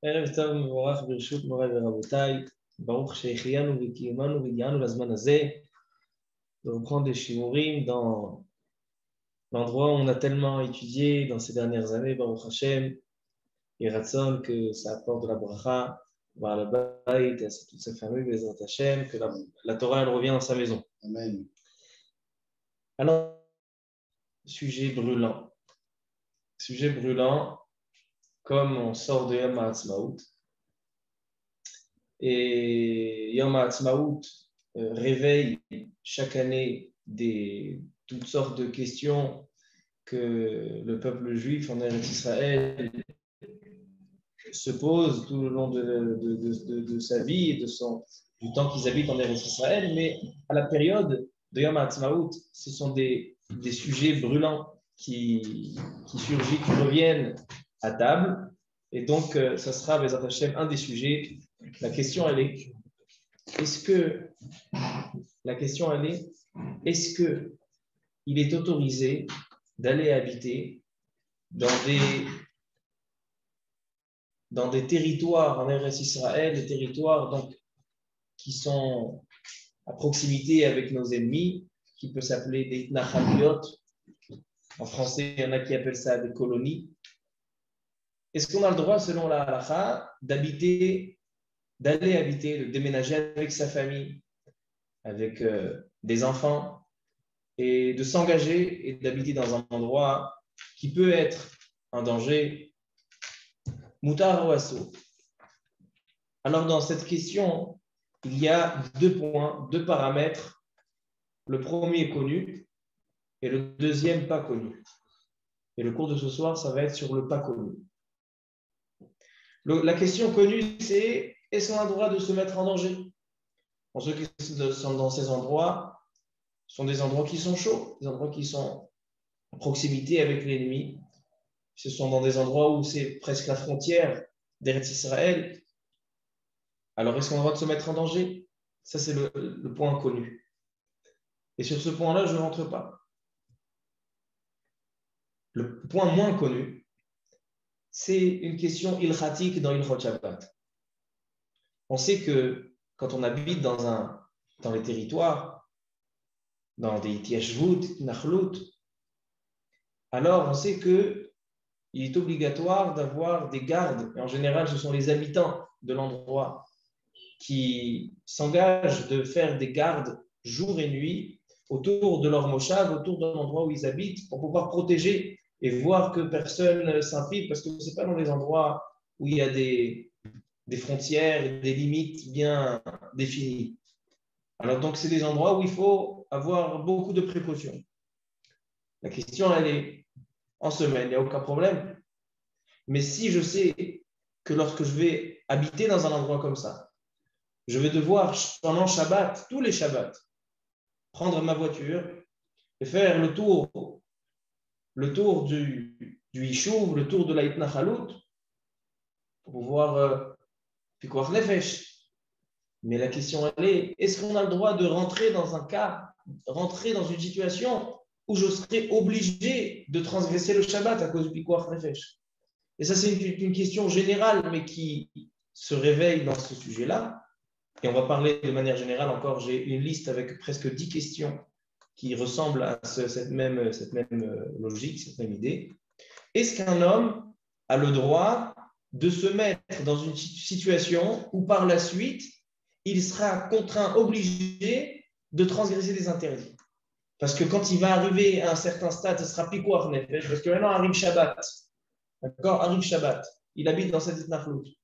ערב טוב ומבורך ברשות מוריי ורבותיי, ברוך שהחיינו וקיימנו והגיענו לזמן הזה, de reprendre des shiurim dans l'endroit où on a tellement étudié dans ces dernières années, Baruch Hashem, et Ratzon, que ça apporte de la bracha, vers la Baït et à toute sa famille, Bezrat Hashem, que la Torah elle revient dans sa maison. Amen. Alors, sujet brûlant, comme on sort de Yom HaAtzmaut. Et Yom HaAtzmaut réveille chaque année toutes sortes de questions que le peuple juif en Eretz Israël se pose tout le long de sa vie et du temps qu'ils habitent en Eretz Israël. Mais à la période de Yom HaAtzmaut, ce sont des sujets brûlants qui surgissent, qui reviennent à table. Et donc, ça sera, Bezrat Hashem, un des sujets. La question, elle est, est-ce que il est autorisé d'aller habiter dans des territoires en Eretz Israël, des territoires donc, qui sont à proximité avec nos ennemis, qui peut s'appeler des Nachaliot. En français, il y en a qui appellent ça des colonies. Est-ce qu'on a le droit, selon la halakha, d'aller habiter, de déménager avec sa famille, avec des enfants, et de s'engager et d'habiter dans un endroit qui peut être un danger, moutar ou asso? Alors, dans cette question, il y a 2 points, 2 paramètres. Le premier connu et le deuxième pas connu. Et le cours de ce soir, ça va être sur le pas connu. La question connue, c'est est-ce qu'on a le droit de se mettre en danger? Pour ceux qui sont dans ces endroits, ce sont des endroits qui sont chauds, des endroits qui sont à proximité avec l'ennemi. Ce sont dans des endroits où c'est presque la frontière d'Eretz Israël. Alors, est-ce qu'on a le droit de se mettre en danger? Ça, c'est le point connu. Et sur ce point-là, je ne rentre pas. Le point moins connu, c'est une question ilchatique dans Ilchot Shabbat. On sait que quand on habite dans les territoires, dans des tiashvut, nachlut, alors on sait qu'il est obligatoire d'avoir des gardes. Et en général, ce sont les habitants de l'endroit qui s'engagent de faire des gardes jour et nuit autour de leur moshav, autour de l'endroit où ils habitent, pour pouvoir protéger et voir que personne ne s'infiltre, parce que ce n'est pas dans les endroits où il y a des frontières, des limites bien définies. Alors donc, c'est des endroits où il faut avoir beaucoup de précautions. La question, elle est en semaine, il n'y a aucun problème. Mais si je sais que lorsque je vais habiter dans un endroit comme ça, je vais devoir, pendant Shabbat, tous les Shabbats, prendre ma voiture et faire le tour du Yishuv, le tour de la Hitnachalut, pour pouvoir Pikuach Nefesh. Mais la question, elle est, est-ce qu'on a le droit de rentrer dans une situation où je serai obligé de transgresser le Shabbat à cause du Pikuach Nefesh? Et ça, c'est une question générale, mais qui se réveille dans ce sujet-là. Et on va parler de manière générale encore, j'ai une liste avec presque 10 questions qui ressemblent à cette même logique, cette même idée. Est-ce qu'un homme a le droit de se mettre dans une situation où par la suite, il sera contraint, obligé de transgresser des interdits? Parce que quand il va arriver à un certain stade, ce sera Pikuach Nefesh, parce que maintenant arrive Shabbat. D'accord? Arrive Shabbat. Il habite dans cette Itnachlut.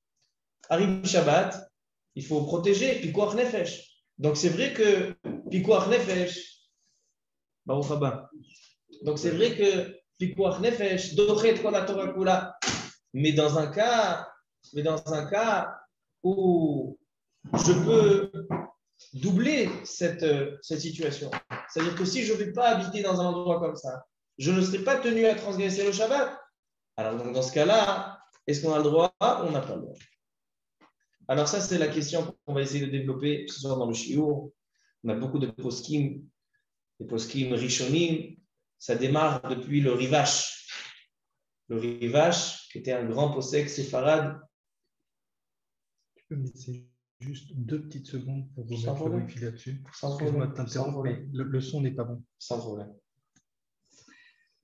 Arrive Shabbat, il faut protéger Pikuach Nefesh. Donc c'est vrai que Pikuach Nefesh, Baruch haba. Donc c'est vrai que Pikuach Nefesh, Dochet Kol HaTorah Kula. Mais dans un cas où je peux doubler cette situation. C'est-à-dire que si je ne vais pas habiter dans un endroit comme ça, je ne serai pas tenu à transgresser le Shabbat. Alors donc dans ce cas-là, est-ce qu'on a le droit? On n'a pas le droit. Alors ça, c'est la question qu'on va essayer de développer ce soir dans le shiur. On a beaucoup de poskim, des poskim rishonim. Ça démarre depuis le Rivash. Le Rivash, qui était un grand posek séfarade, peux me laisser juste 2 petites secondes pour vous Sans mettre le problème. Wi-Fi là-dessus? Sans Excuse-moi problème. de t'interrompre, mais le son n'est pas bon. Sans problème.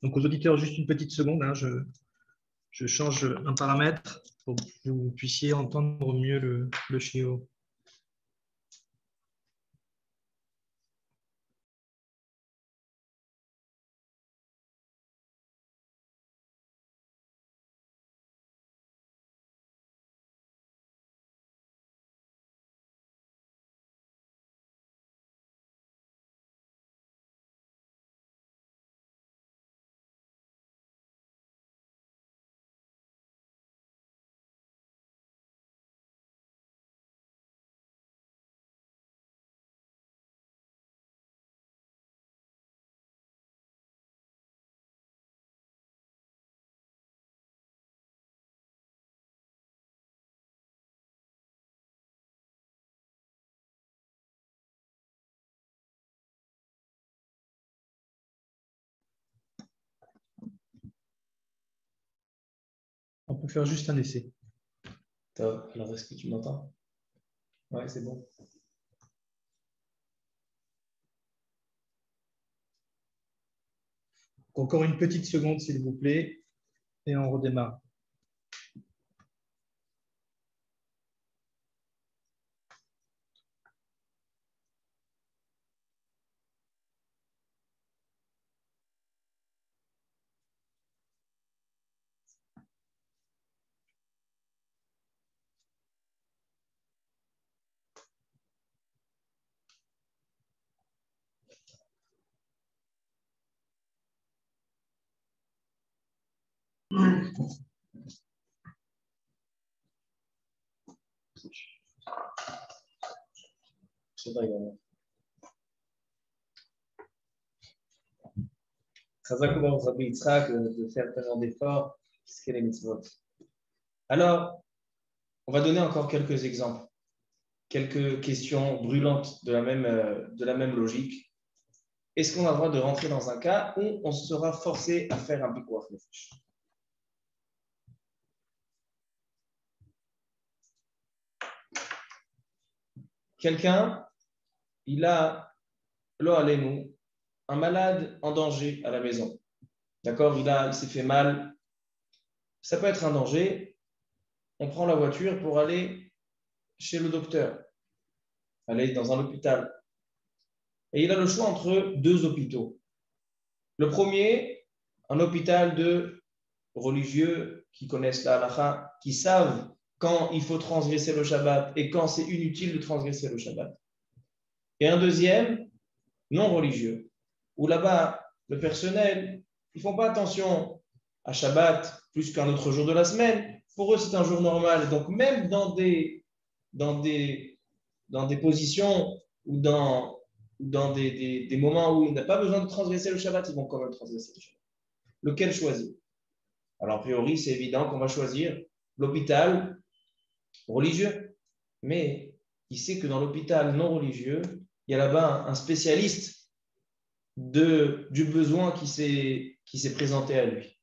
Donc, aux auditeurs, juste une petite seconde. Hein, je change un paramètre pour que vous puissiez entendre mieux le chiot. On peut faire juste un essai. Top. Alors, est-ce que tu m'entends? Ouais, c'est bon. Encore une petite seconde, s'il vous plaît, et on redémarre. Je sais pas également. Chazakou Rabbi Yitzhak de faire tellement d'efforts, ce qu'est les mitzvot. Alors, on va donner encore quelques exemples, quelques questions brûlantes de la même logique. Est-ce qu'on a le droit de rentrer dans un cas où on sera forcé à faire un pikuach nefesh? Quelqu'un, il a, lo alenu, un malade en danger à la maison. D'accord? Il s'est fait mal. Ça peut être un danger. On prend la voiture pour aller chez le docteur, aller dans un hôpital. Et il a le choix entre 2 hôpitaux. Le premier, un hôpital de religieux qui connaissent la halakha, qui savent quand il faut transgresser le Shabbat et quand c'est inutile de transgresser le Shabbat. Et un deuxième, non religieux, où là-bas, le personnel, ils ne font pas attention à Shabbat plus qu'un autre jour de la semaine. Pour eux, c'est un jour normal. Donc, même dans des positions ou dans des moments où il n'a pas besoin de transgresser le Shabbat, ils vont quand même transgresser le Shabbat. Lequel choisir? Alors, a priori, c'est évident qu'on va choisir l'hôpital religieux. Mais il sait que dans l'hôpital non religieux, il y a là-bas un spécialiste du besoin qui s'est présenté à lui.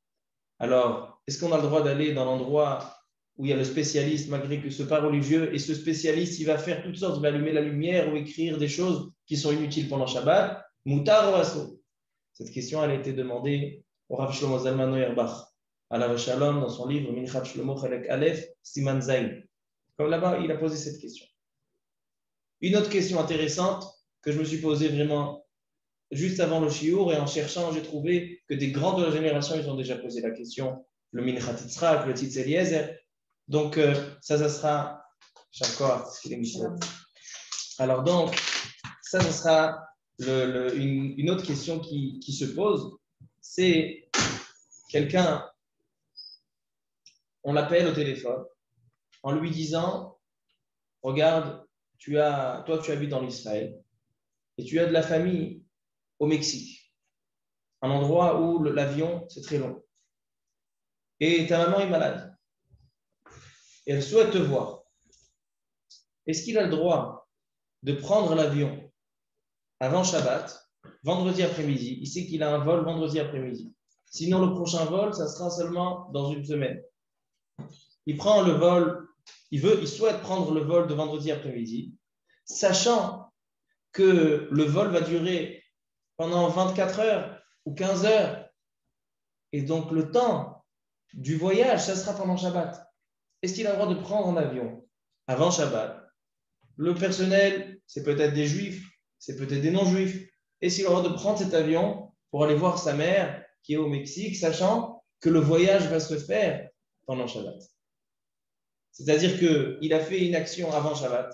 Alors, est-ce qu'on a le droit d'aller dans l'endroit où il y a le spécialiste, malgré que ce n'est pas religieux, et ce spécialiste, il va faire toutes sortes, il va allumer la lumière ou écrire des choses qui sont inutiles pendant Shabbat? Moutar ou asso? Cette question, elle a été demandée au Rav Shlomo Zalman Auerbach, à la Shalom, dans son livre Minchat Shlomo Chelek Aleph, Siman Zayn. Comme là-bas, il a posé cette question. Une autre question intéressante que je me suis posée vraiment juste avant le shiur, et en cherchant, j'ai trouvé que des grands de la génération, ils ont déjà posé la question. Le Minchat Yitzhak, le Tzitz Eliezer. Donc, ça sera Shakor, l'émission. Alors donc, ça sera une autre question qui se pose. C'est quelqu'un, on l'appelle au téléphone en lui disant, regarde, toi tu habites en Israël et tu as de la famille au Mexique, un endroit où l'avion c'est très long. Et ta maman est malade. Et elle souhaite te voir. Est-ce qu'il a le droit de prendre l'avion avant Shabbat, vendredi après-midi? Il sait qu'il a un vol vendredi après-midi. Sinon, le prochain vol, ça sera seulement dans une semaine. Il prend le vol il souhaite prendre le vol de vendredi après-midi, sachant que le vol va durer pendant 24 heures ou 15 heures. Et donc, le temps du voyage, ça sera pendant Shabbat. Est-ce qu'il a le droit de prendre un avion avant Shabbat? Le personnel, c'est peut-être des juifs, c'est peut-être des non-juifs. Est-ce qu'il a le droit de prendre cet avion pour aller voir sa mère qui est au Mexique, sachant que le voyage va se faire pendant Shabbat? C'est-à-dire qu'il a fait une action avant Shabbat.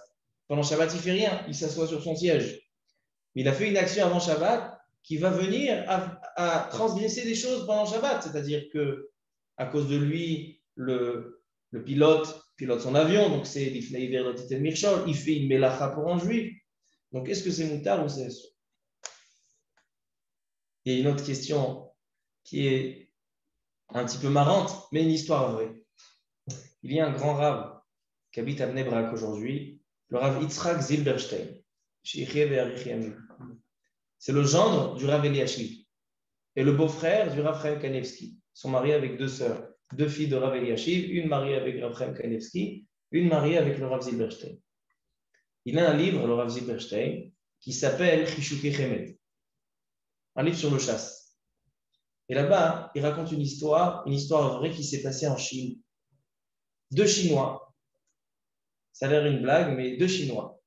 Pendant Shabbat, il ne fait rien, il s'assoit sur son siège. Mais il a fait une action avant Shabbat qui va venir à transgresser des choses pendant Shabbat. C'est-à-dire qu'à cause de lui, le pilote son avion, donc c'est il fait une melacha pour un juif. Donc est-ce que c'est moutard ou c'est assur? Il y a une autre question qui est un petit peu marrante, mais une histoire vraie. Il y a un grand rave qui habite à Bnei Brak aujourd'hui, le rave Yitzhak Zilberstein. C'est le gendre du Rav Eliashiv et le beau-frère du Rav Chaim Kanevski. Ils sont mariés avec deux sœurs, deux filles de Rav Eliashiv, une mariée avec Rav Chaim Kanevski, une mariée avec le Rav Zilberstein. Il a un livre, le Rav Zilberstein, qui s'appelle Chishuke Chemet, un livre sur le chasse. Et là-bas, il raconte une histoire vraie qui s'est passée en Chine. Deux Chinois, ça a l'air une blague, mais deux Chinois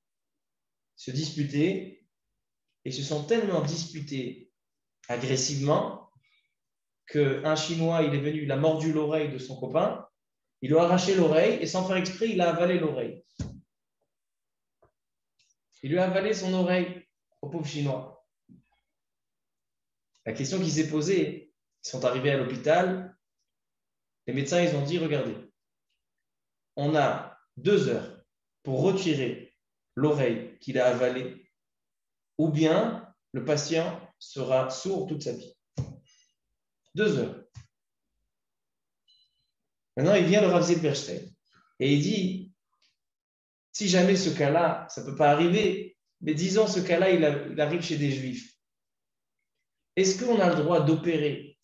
se disputaient et se sont tellement disputés agressivement qu'un Chinois, il est venu, il a mordu l'oreille de son copain, il lui a arraché l'oreille et sans faire exprès, il a avalé l'oreille. Il lui a avalé son oreille au pauvre Chinois. La question qui s'est posée, ils sont arrivés à l'hôpital, les médecins, ils ont dit, regardez, on a 2 heures pour retirer l'oreille qu'il a avalée, ou bien le patient sera sourd toute sa vie. 2 heures. Maintenant, il vient le Rav Zilberstein et il dit, si jamais ce cas-là, ça ne peut pas arriver, mais disons ce cas-là, il arrive chez des juifs. Est-ce qu'on a le droit d'opérer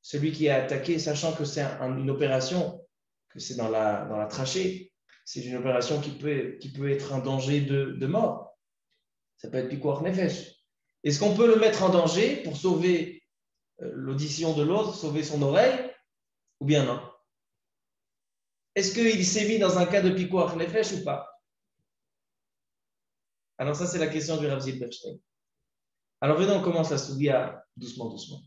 celui qui est attaqué, sachant que c'est une opération, que c'est dans la trachée, c'est une opération qui peut être un danger de mort. Ça peut être pikuach nefesh. Est-ce qu'on peut le mettre en danger pour sauver l'audition de l'autre, sauver son oreille, ou bien non? Est-ce qu'il s'est mis dans un cas de pikuach nefesh ou pas? Alors ça, c'est la question du Rav Zilberstein. Alors venons, on commence la soudia doucement, doucement.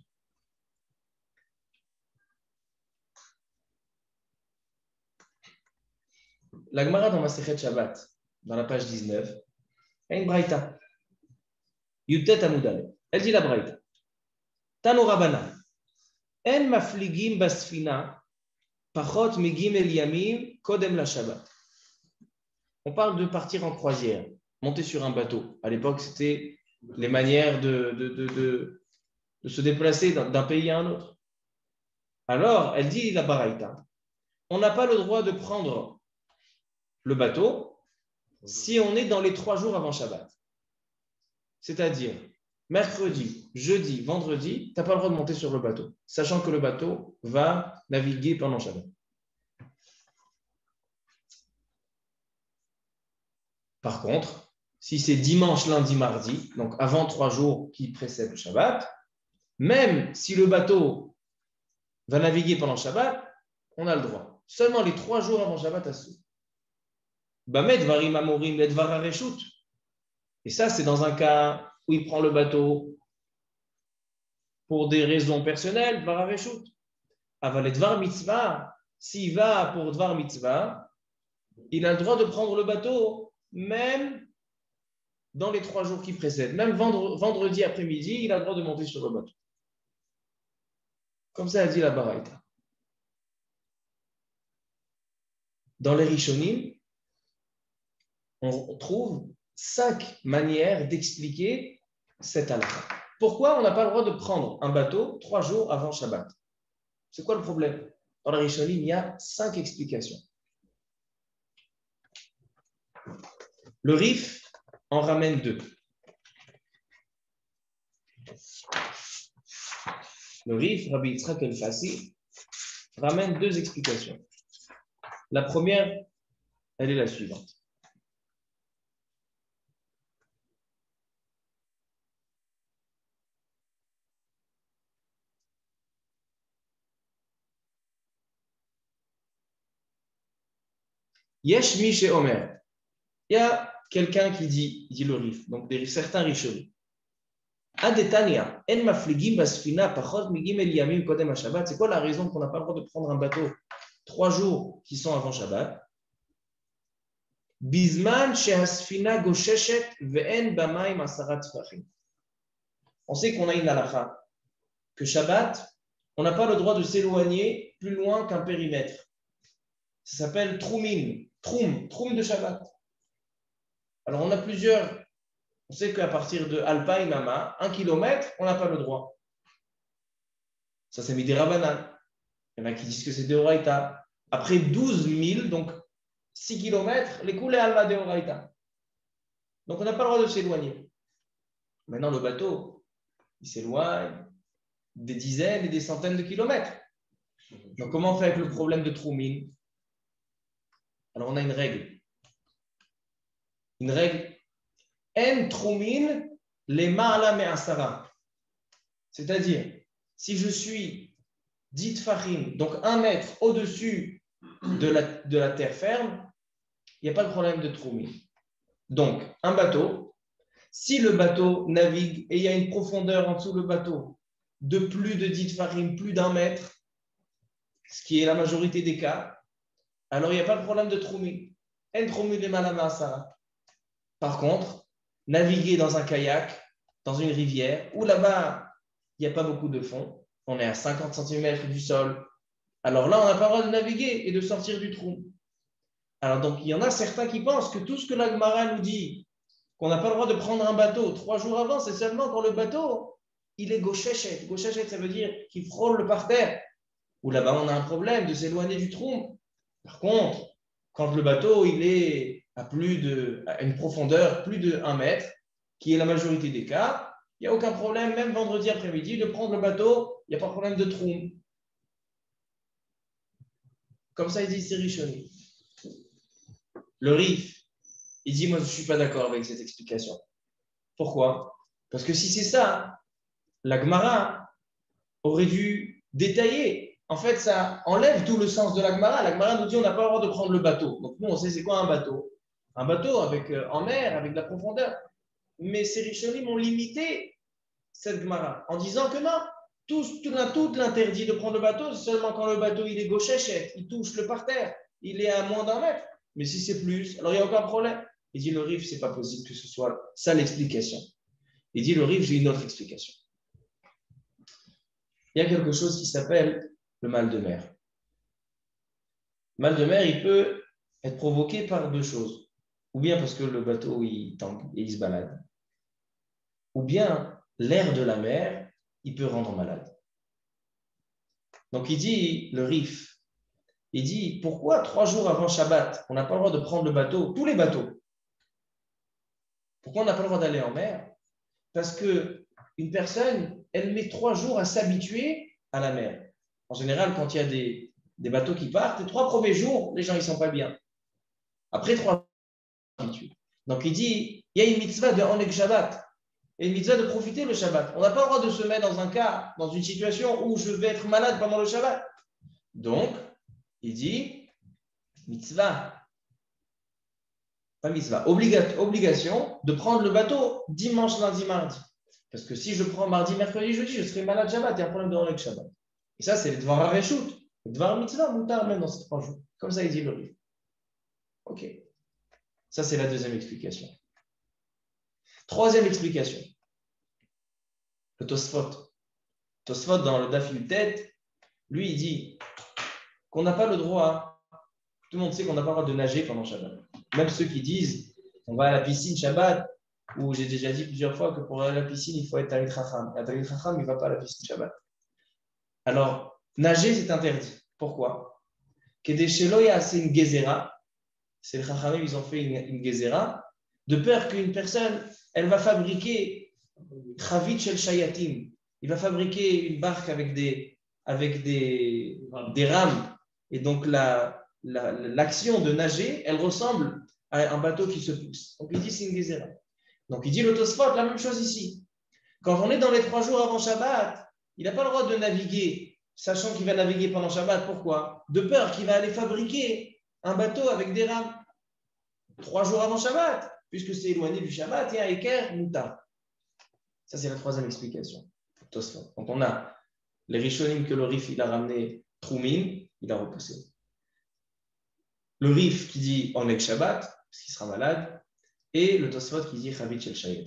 La Gemara dans Masechet Shabbat, dans la page 19, il y a une braïta. Yutet Amoudale. Elle dit la braïta. Tanu Rabbanan. En mafligim basfina, pachot megim el yamim, kodem la Shabbat. On parle de partir en croisière, monter sur un bateau. À l'époque, c'était les manières de se déplacer d'un pays à un autre. Alors, elle dit la braïta. On n'a pas le droit de prendre le bateau si on est dans les 3 jours avant Shabbat. C'est-à-dire, mercredi, jeudi, vendredi, tu n'as pas le droit de monter sur le bateau, sachant que le bateau va naviguer pendant Shabbat. Par contre, si c'est dimanche, lundi, mardi, donc avant 3 jours qui précèdent le Shabbat, même si le bateau va naviguer pendant Shabbat, on a le droit. Seulement les 3 jours avant Shabbat à sous. Bamet varim amorim ledvar hareshut. Et ça, c'est dans un cas où il prend le bateau pour des raisons personnelles, dvar hareshut. Aval dvar mitzvah, s'il va pour dvar mitzvah, il a le droit de prendre le bateau même dans les 3 jours qui précèdent. Même vendredi après-midi, il a le droit de monter sur le bateau. Comme ça, elle dit la baraïta. Dans les Rishonim, on trouve 5 manières d'expliquer cette halakha. Pourquoi on n'a pas le droit de prendre un bateau 3 jours avant Shabbat? C'est quoi le problème? Dans les Rishonim, il y a 5 explications. Le Rif en ramène 2. Le Rif, Rabbi Yitzhak El-Fassi, ramène 2 explications. La première, elle est la suivante. Yesh mi chez Omer. Il y a quelqu'un qui dit le Rif, donc certains Rishonim. Adetania, en mafligim basfina pachot migim el yamim kodem Shabbat. C'est quoi la raison qu'on n'a pas le droit de prendre un bateau 3 jours qui sont avant Shabbat? Bisman shehasfina gosheshet ve'en bamaim asarat tfachim. On sait qu'on a une halakha que Shabbat, on n'a pas le droit de s'éloigner plus loin qu'un périmètre. Ça s'appelle troumin, troum de Shabbat. Alors on a plusieurs. On sait qu'à partir de Alpaï Mama, 1 kilomètre, on n'a pas le droit. Ça, c'est Midera Banan. Il y en a qui disent que c'est Deoraita. Après 12 000, donc 6 kilomètres, les coulées Alma Deoraita. Donc, on n'a pas le droit de s'éloigner. Maintenant, le bateau, il s'éloigne des dizaines et des centaines de kilomètres. Donc, comment on fait avec le problème de Troumin? Alors, on a une règle. Une règle. En Troumin, les Ma'ala Me'asara. C'est-à-dire, si je suis dit Tfachim, donc 1 mètre au-dessus de la terre ferme, il n'y a pas de problème de Troumin. Donc, un bateau, si le bateau navigue et il y a une profondeur en dessous du bateau de plus de 10 Tfachim, plus d'1 mètre, ce qui est la majorité des cas, alors il n'y a pas de problème de Troumin. En Troumin les Ma'ala Me'asara. Par contre, naviguer dans un kayak, dans une rivière, où là-bas, il n'y a pas beaucoup de fond, on est à 50 cm du sol, alors là, on n'a pas le droit de naviguer et de sortir du trou. Alors donc, il y en a certains qui pensent que tout ce que la Gemara nous dit, qu'on n'a pas le droit de prendre un bateau 3 jours avant, c'est seulement quand le bateau, il est gosheshet. Gosheshet, ça veut dire qu'il frôle le parterre, où là-bas, on a un problème de s'éloigner du trou. Par contre, quand le bateau, il est à une profondeur plus de 1 mètre, qui est la majorité des cas, il n'y a aucun problème, même vendredi après-midi, de prendre le bateau, il n'y a pas de problème de trou. Comme ça, il dit, c'est Richoni. Le Rif, il dit, moi, je ne suis pas d'accord avec cette explication. Pourquoi? Parce que si c'est ça, la Gemara aurait dû détailler. En fait, ça enlève tout le sens de la Gemara. La Gemara nous dit, on n'a pas le droit de prendre le bateau. Donc, nous, on sait c'est quoi un bateau. Un bateau en mer, avec de la profondeur. Mais ces Rishonim ont limité cette Gemara en disant que non, tout l'interdit de prendre le bateau, c'est seulement quand le bateau il est gauchèche, il touche le parterre, il est à moins d'1 mètre. Mais si c'est plus, alors il n'y a aucun problème. Il dit le Rif, c'est pas possible que ce soit ça l'explication. Il dit le Rif, j'ai une autre explication. Il y a quelque chose qui s'appelle le mal de mer. Le mal de mer, il peut être provoqué par 2 choses. Ou bien parce que le bateau il tangue et il se balade. Ou bien l'air de la mer, il peut rendre malade. Donc il dit, le Rif, il dit, pourquoi 3 jours avant Shabbat, on n'a pas le droit de prendre le bateau, tous les bateaux? Pourquoi on n'a pas le droit d'aller en mer? Parce qu'une personne, elle met 3 jours à s'habituer à la mer. En général, quand il y a des bateaux qui partent, les 3 premiers jours, les gens ne sont pas bien. Après 3 jours, donc il dit, il y a une mitzvah de Onek Shabbat. Et une mitzvah de profiter le Shabbat. On n'a pas le droit de se mettre dans un cas, dans une situation où je vais être malade pendant le Shabbat. Donc, il dit, mitzvah, pas mitzvah, obligation de prendre le bateau dimanche, lundi, mardi. Parce que si je prends mardi, mercredi, jeudi, je serai malade Shabbat. Il y a un problème de Onek Shabbat. Et ça, c'est le Dvar Hareshut. Le Dvar mitzvah, moutar même dans ces 3 jours. Comme ça, il dit le livre. Ok. Ça, c'est la deuxième explication. Troisième explication, le Tosfot. Tosfot, dans le Daf Yutet, lui, il dit qu'on n'a pas le droit, tout le monde sait qu'on n'a pas le droit de nager pendant Shabbat. Même ceux qui disent on va à la piscine Shabbat, où j'ai déjà dit plusieurs fois que pour aller à la piscine, il faut être Talmid Chacham. Un Talmid Chacham, il ne va pas à la piscine Shabbat. Alors, nager, c'est interdit. Pourquoi? Kedeshelo c'est une gezera. C'est les Chachamim, ils ont fait une gezera, de peur qu'une personne, elle va fabriquer Chavit Shel Shayatim. Il va fabriquer une barque avec des rames. Et donc, l'action de nager, elle ressemble à un bateau qui se pousse. Donc il dit c'est une gezerah. Donc il dit le Tosfot, la même chose ici. Quand on est dans les 3 jours avant Shabbat, il n'a pas le droit de naviguer, sachant qu'il va naviguer pendant Shabbat. Pourquoi? De peur qu'il va aller fabriquer un bateau avec des rames 3 jours avant Shabbat, puisque c'est éloigné du Shabbat, il y a un équerre, mouta. Ça, c'est la 3e explication. Tosfot. Quand on a les Rishonim que le Rif il a ramené Troumin, il a repoussé. Le Rif qui dit Oneg Shabbat, parce qu'il sera malade, et le Tosfot qui dit Chavit Shel Shayet.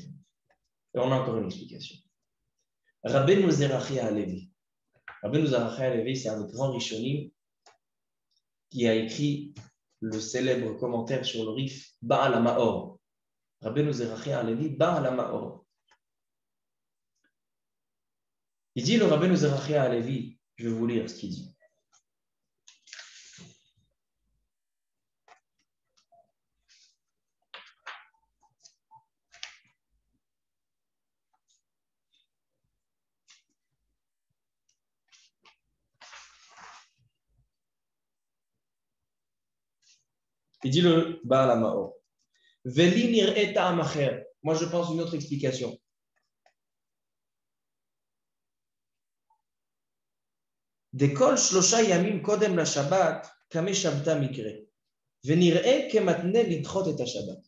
Et on a encore une explication. Rabbeinu Zerachia Halevi. Rabbeinu Zerachia Halevi, c'est un des grands Rishonim qui a écrit le célèbre commentaire sur le Rif Ba'al HaMa'or. Rabbeinu Zerachia Halevi, Ba'al HaMa'or. Il dit le Rabbeinu Zerachia Halevi, je vais vous lire ce qu'il dit. Il dit le Baal HaMa'or. Veli nir'e ta'am acher. Moi, je pense une autre explication. Dekol shlosha yamim kodem la Shabbat, kame shabta mikre. Venir'e kematne lidchot et Shabbat.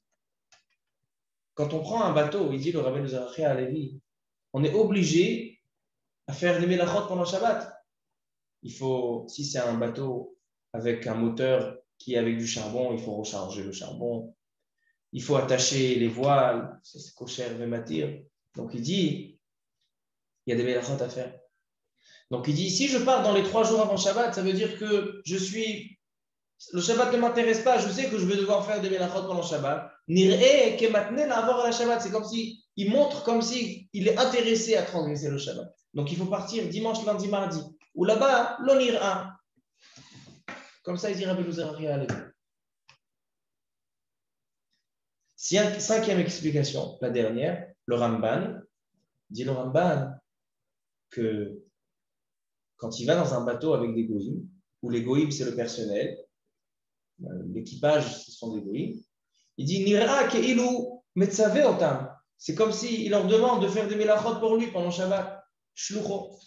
Quand on prend un bateau, il dit le Rabbeinu Zerachia Halevi, on est obligé à faire les melachot pendant Shabbat. Il faut, si c'est un bateau avec un moteur qui est avec du charbon, il faut recharger le charbon. Il faut attacher les voiles, c'est kosher vematir. Donc il dit, il y a des melachot à faire. Donc il dit, si je pars dans les 3 jours avant Shabbat, ça veut dire que le Shabbat ne m'intéresse pas, je sais que je vais devoir faire des melachot pendant Shabbat. Nir'e kematne la'avor à la Shabbat, c'est comme si, il montre comme si il est intéressé à transgresser le Shabbat. Donc il faut partir dimanche, lundi, mardi. Ou là-bas, l'on ira. Comme ça, il dit Rabbeinu Zerachia Halevi. 5e explication, la dernière, le Ramban. Dit le Ramban que quand il va dans un bateau avec des goïms, où les goïms c'est le personnel, l'équipage ce sont des goïms, il dit Nira ke'ilu metzave otam. C'est comme s'il leur demande de faire des melachot pour lui pendant Shabbat. Shlucho.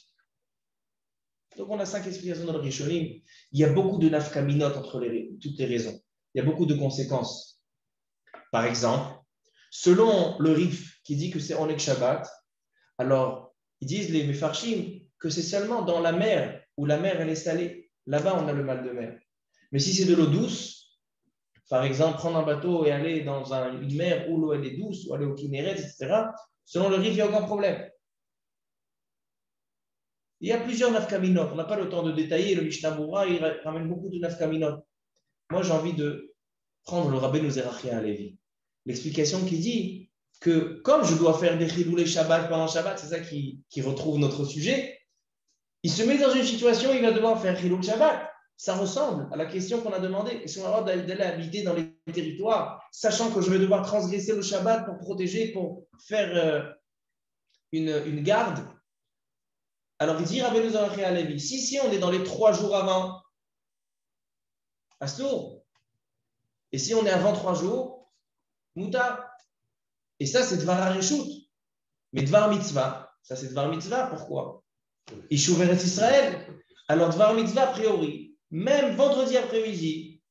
Donc on a 5 explications dans le Rishonim. Il y a beaucoup de nafkaminot entre toutes les raisons. Il y a beaucoup de conséquences. Par exemple, selon le Rif qui dit que c'est Oneg Shabbat, alors ils disent les Mefarshim que c'est seulement dans la mer où la mer elle est salée. Là-bas on a le mal de mer. Mais si c'est de l'eau douce, par exemple prendre un bateau et aller dans une mer où l'eau elle est douce, ou aller au Kinneret, etc., selon le Rif il n'y a aucun problème. Il y a plusieurs nafkaminot. On n'a pas le temps de détailler. Le Mishnah Bura, il ramène beaucoup de nafkaminot. Moi, j'ai envie de prendre le Rabbeinu Zerachia Halevi. L'explication qui dit que comme je dois faire des chiloulé Shabbat pendant Shabbat, c'est ça qui retrouve notre sujet, il se met dans une situation où il va devoir faire chiloul Shabbat. Ça ressemble à la question qu'on a demandé. Est-ce qu'on a le droit d'aller habiter dans les territoires, sachant que je vais devoir transgresser le Shabbat pour protéger, pour faire une garde? Alors, il dit Rabbeinu Zerachia Halevi, si on est dans les 3 jours avant, Assour, et si on est avant 3 jours, Mouta. Et ça, c'est Dvar HaReshut. Mais Dvar Mitzvah, ça c'est Dvar Mitzvah, pourquoi? Ishuv Eretz Israël. Alors, Dvar Mitzvah, a priori, même vendredi après-midi,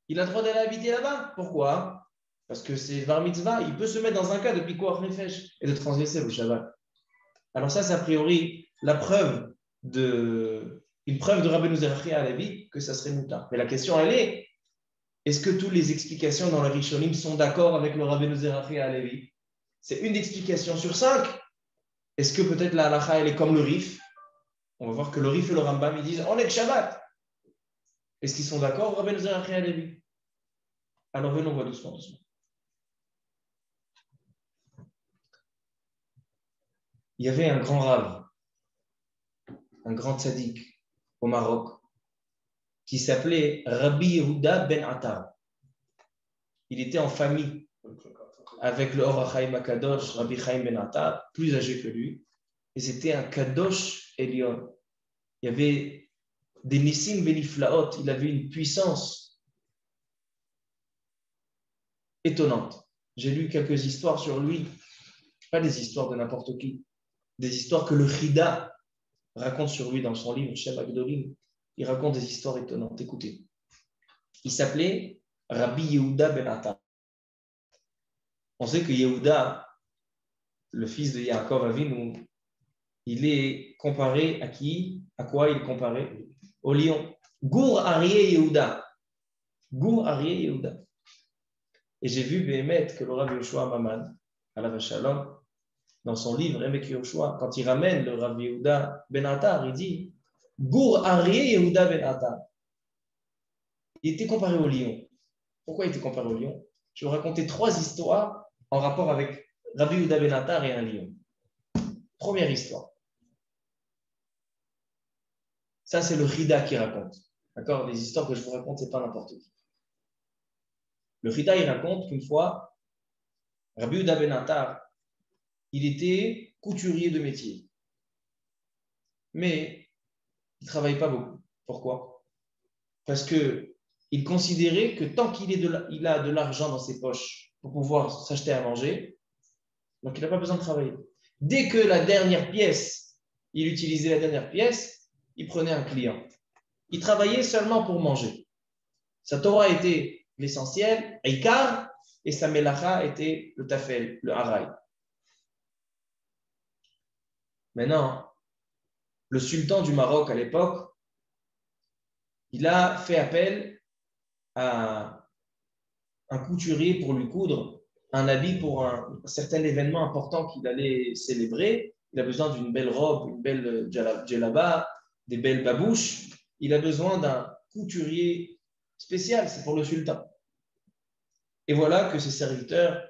il a le droit d'aller habiter là-bas. Pourquoi? Parce que c'est Dvar Mitzvah, il peut se mettre dans un cas de Pikuach Nefesh et de transgresser le Shabbat. Alors ça, c'est a priori une preuve de Rabbeinu Zerachia Halevi que ça serait Mouta. Mais la question, elle est, est-ce que toutes les explications dans le Rishonim sont d'accord avec le Rabbeinu Zerachia Halevi? C'est une explication sur 5. Est-ce que peut-être la halacha, elle est comme le Rif? On va voir que le Rif et le Rambam, ils disent, on est de Shabbat. Est-ce qu'ils sont d'accord, Rabbeinu Zerachia Halevi? Alors venons, on va doucement. Il y avait un grand rave, un grand tzaddik au Maroc, qui s'appelait Rabbi Yehuda ben Attar. Il était en famille avec le Or HaChaim HaKadosh, Rabbi Chaim ben Attar, plus âgé que lui, et c'était un Kadosh Elion. Il y avait des Nissim Beniflaot, il avait une puissance étonnante. J'ai lu quelques histoires sur lui, pas des histoires de n'importe qui, des histoires que le Chida raconte sur lui dans son livre Shem Agdolim. Il raconte des histoires étonnantes. Écoutez, il s'appelait Rabbi Yehuda ben Attar. On sait que Yehuda, le fils de Yaakov Avinu, il est comparé à qui? À quoi il est comparé? Au lion. Gour Aryeh Yehuda. Gour Aryeh Yehuda. Et j'ai vu Béhémet que le Rabbi Yoshua Maman, à la Shalom, dans son livre Emek Yoshua, quand il ramène le Rabbi Yehuda ben Attar, il dit Gour Aryeh Yehuda ben Attar. Il était comparé au lion. Pourquoi il était comparé au lion? Je vais vous raconter 3 histoires en rapport avec Rabbi Yehuda ben Attar et un lion. Première histoire. Ça, c'est le Chida qui raconte. D'accord? Les histoires que je vous raconte, ce n'est pas n'importe qui. Le Chida, il raconte qu'une fois, Rabbi Yehuda ben Attar, il était couturier de métier. Mais il ne travaillait pas beaucoup. Pourquoi? Parce qu'il considérait que tant qu'il a de l'argent dans ses poches pour pouvoir s'acheter à manger, donc il n'a pas besoin de travailler. Dès que la dernière pièce, il utilisait la dernière pièce, il prenait un client. Il travaillait seulement pour manger. Sa Torah était l'essentiel, Eikar, et sa Melacha était le Tafel, le Haraï. Maintenant, le sultan du Maroc à l'époque, il a fait appel à un couturier pour lui coudre un habit pour un certain événement important qu'il allait célébrer. Il a besoin d'une belle robe, une belle djellaba, des belles babouches. Il a besoin d'un couturier spécial, c'est pour le sultan. Et voilà que ses serviteurs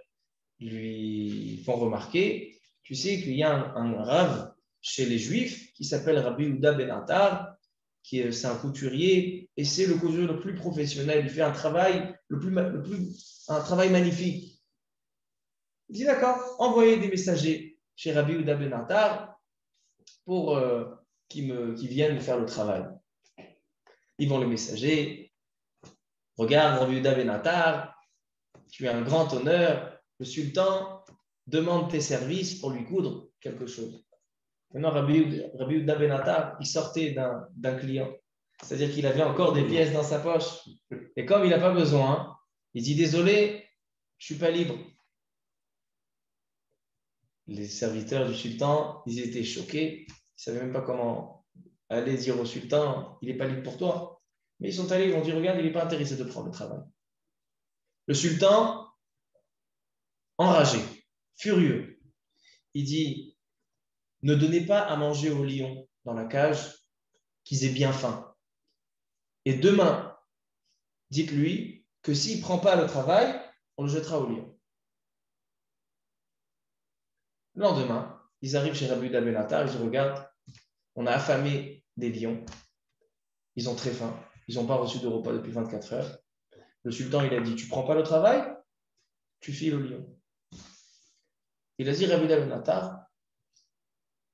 lui font remarquer, tu sais qu'il y a un rave chez les Juifs qui s'appelle Rabbi Yehuda ben Attar, c'est un couturier, et c'est le couturier le plus professionnel. Il fait un travail, un travail magnifique. Il dit d'accord, envoyez des messagers chez Rabbi Yehuda ben Attar pour qu'ils viennent faire le travail. Ils vont les messagers. Regarde, Rabbi Yehuda ben Attar, tu as un grand honneur. Le sultan demande tes services pour lui coudre quelque chose. Maintenant, Rabbi Yehuda ben Attar, il sortait d'un client. C'est-à-dire qu'il avait encore des pièces dans sa poche. Et comme il n'a pas besoin, il dit désolé, je ne suis pas libre. Les serviteurs du sultan, ils étaient choqués. Ils ne savaient même pas comment aller dire au sultan, il n'est pas libre pour toi. Mais ils sont allés, ils ont dit regarde, il n'est pas intéressé de prendre le travail. Le sultan, enragé, furieux, il dit ne donnez pas à manger aux lions dans la cage, qu'ils aient bien faim. Et demain, dites-lui que s'il ne prend pas le travail, on le jettera au lion. Le lendemain, ils arrivent chez Rabbi Yehuda ben Attar, ils regardent, on a affamé des lions, ils ont très faim, ils n'ont pas reçu de repas depuis 24 heures. Le sultan, il a dit, tu ne prends pas le travail, tu files au lion. Il a dit Rabbi Yehuda ben Attar,